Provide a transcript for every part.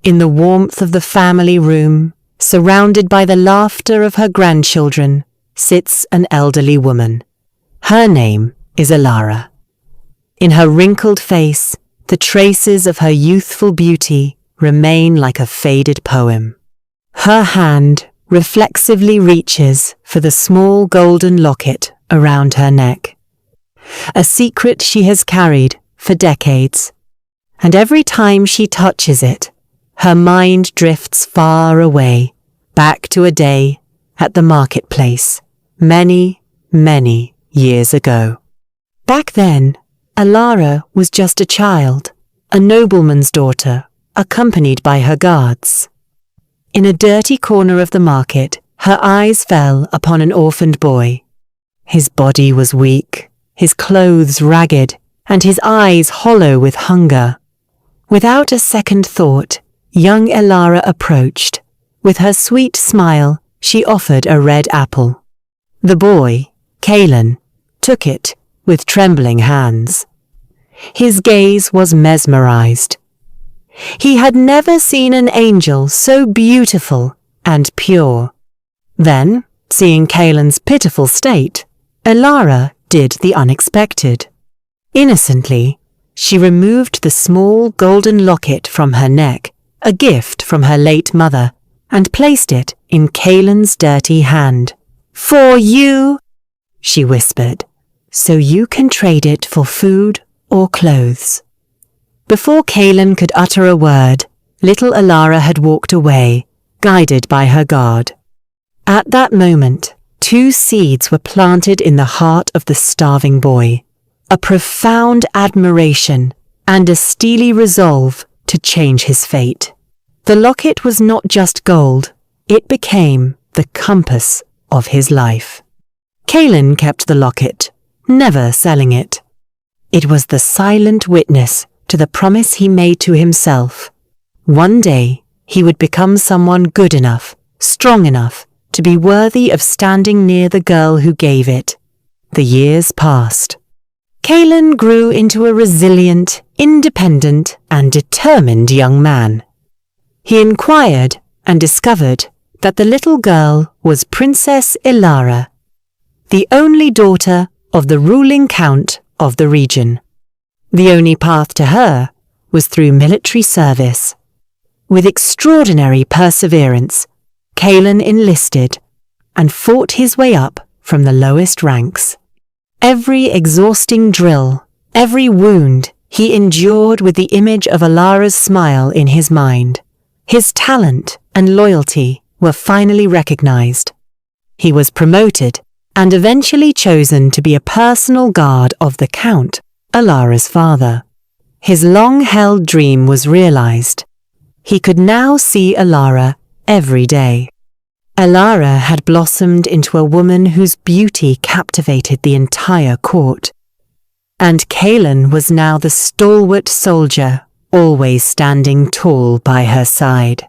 in the warmth of the family room, surrounded by the laughter of her grandchildren, sits an elderly woman. Her name is Alara. In her wrinkled face, the traces of her youthful beauty remain like a faded poem. Her hand reflexively reaches for the small golden locket around her neck, a secret she has carried for decades, and every time she touches it, her mind drifts far away, back to a day at the marketplace, many, many years ago. Back then, Alara was just a child, a nobleman's daughter, accompanied by her guards. In a dirty corner of the market, her eyes fell upon an orphaned boy. His body was weak, his clothes ragged, and his eyes hollow with hunger. Without a second thought, young Alara approached. With her sweet smile, she offered a red apple. The boy, Kalen, took it with trembling hands. His gaze was mesmerized. He had never seen an angel so beautiful and pure. Then, seeing Kalen's pitiful state, Alara did the unexpected. Innocently, she removed the small golden locket from her neck, a gift from her late mother, and placed it in Kalen's dirty hand. "For you," she whispered, "so you can trade it for food or clothes." Before Kalen could utter a word, little Alara had walked away, guided by her guard. At that moment, two seeds were planted in the heart of the starving boy, a profound admiration and a steely resolve to change his fate. The locket was not just gold, it became the compass of his life. Kalen kept the locket, never selling it. It was the silent witness to the promise he made to himself. One day, he would become someone good enough, strong enough, to be worthy of standing near the girl who gave it. The years passed. Kalen grew into a resilient, independent, and determined young man. He inquired and discovered that the little girl was Princess Alara, the only daughter of the ruling count of the region. The only path to her was through military service. With extraordinary perseverance, Kalen enlisted and fought his way up from the lowest ranks. Every exhausting drill, every wound he endured with the image of Alara's smile in his mind. His talent and loyalty were finally recognized. He was promoted and eventually chosen to be a personal guard of the Count, Alara's father. His long-held dream was realized. He could now see Alara every day. Alara had blossomed into a woman whose beauty captivated the entire court. And Kalen was now the stalwart soldier, always standing tall by her side.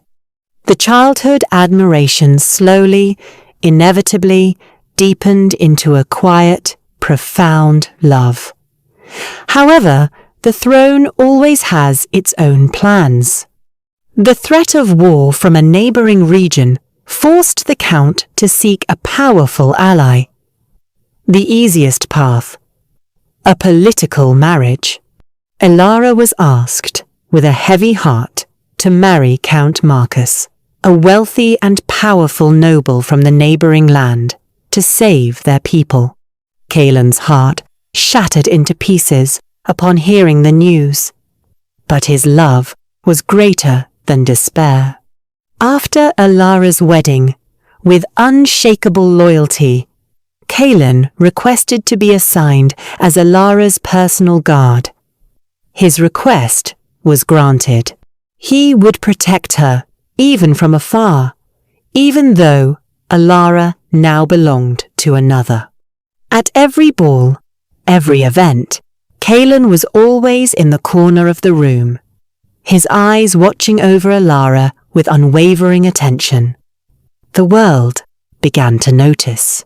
The childhood admiration slowly, inevitably, deepened into a quiet, profound love. However, the throne always has its own plans. The threat of war from a neighboring region forced the Count to seek a powerful ally. The easiest path, a political marriage. Alara was asked, with a heavy heart, to marry Count Marcus, a wealthy and powerful noble from the neighboring land, to save their people. Kalen's heart shattered into pieces upon hearing the news. But his love was greater than despair. After Alara's wedding, with unshakable loyalty, Kalen requested to be assigned as Alara's personal guard. His request was granted. He would protect her, even from afar, even though Alara now belonged to another. At every ball, every event, Kalen was always in the corner of the room, his eyes watching over Alara with unwavering attention. The world began to notice.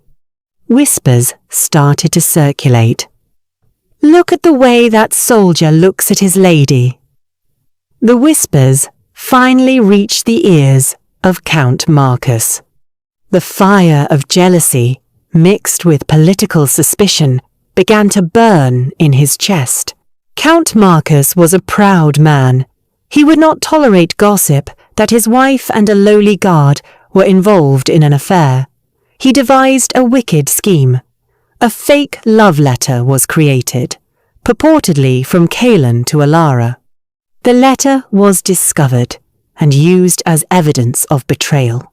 Whispers started to circulate. "Look at the way that soldier looks at his lady." The whispers finally reached the ears of Count Marcus. The fire of jealousy, mixed with political suspicion, began to burn in his chest. Count Marcus was a proud man. He would not tolerate gossip that his wife and a lowly guard were involved in an affair. He devised a wicked scheme. A fake love letter was created, purportedly from Caelan to Alara. The letter was discovered and used as evidence of betrayal.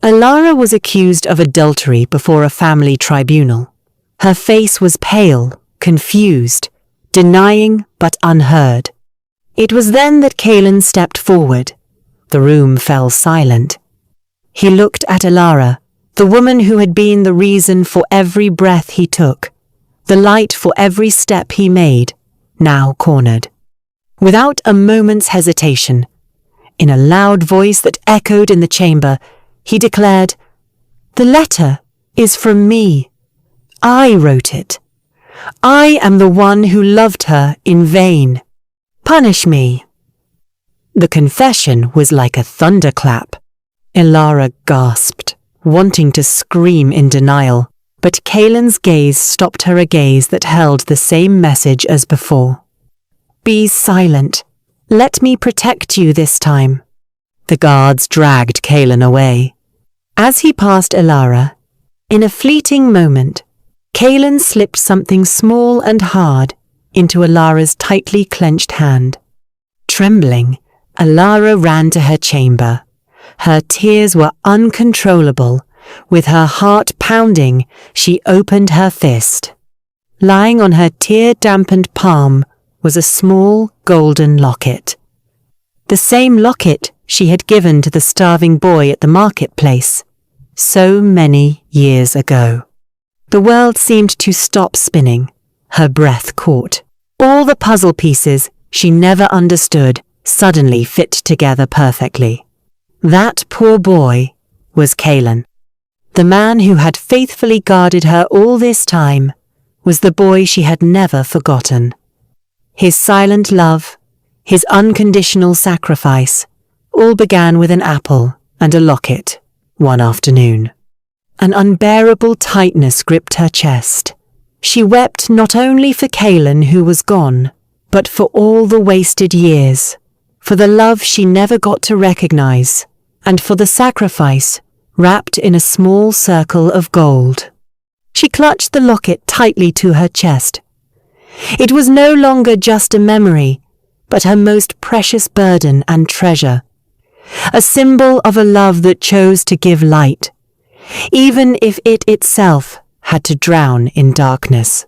Alara was accused of adultery before a family tribunal. Her face was pale, confused, denying but unheard. It was then that Caelan stepped forward. The room fell silent. He looked at Alara, the woman who had been the reason for every breath he took, the light for every step he made, now cornered. Without a moment's hesitation, in a loud voice that echoed in the chamber, he declared, "The letter is from me. I wrote it. I am the one who loved her in vain. Punish me." The confession was like a thunderclap. Alara gasped, wanting to scream in denial, but Caelan's gaze stopped her, a gaze that held the same message as before. "Be silent. Let me protect you this time." The guards dragged Caelan away. As he passed Alara, in a fleeting moment, Caelan slipped something small and hard into Alara's tightly clenched hand. Trembling, Alara ran to her chamber. Her tears were uncontrollable. With her heart pounding, she opened her fist. Lying on her tear-dampened palm was a small golden locket. The same locket she had given to the starving boy at the marketplace, so many years ago. The world seemed to stop spinning. Her breath caught. All the puzzle pieces she never understood suddenly fit together perfectly. That poor boy was Caelan. The man who had faithfully guarded her all this time was the boy she had never forgotten. His silent love, his unconditional sacrifice, all began with an apple and a locket one afternoon. An unbearable tightness gripped her chest. She wept not only for Caelan, who was gone, but for all the wasted years, for the love she never got to recognize, and for the sacrifice wrapped in a small circle of gold. She clutched the locket tightly to her chest. It was no longer just a memory, but her most precious burden and treasure, a symbol of a love that chose to give light, even if it itself had to drown in darkness.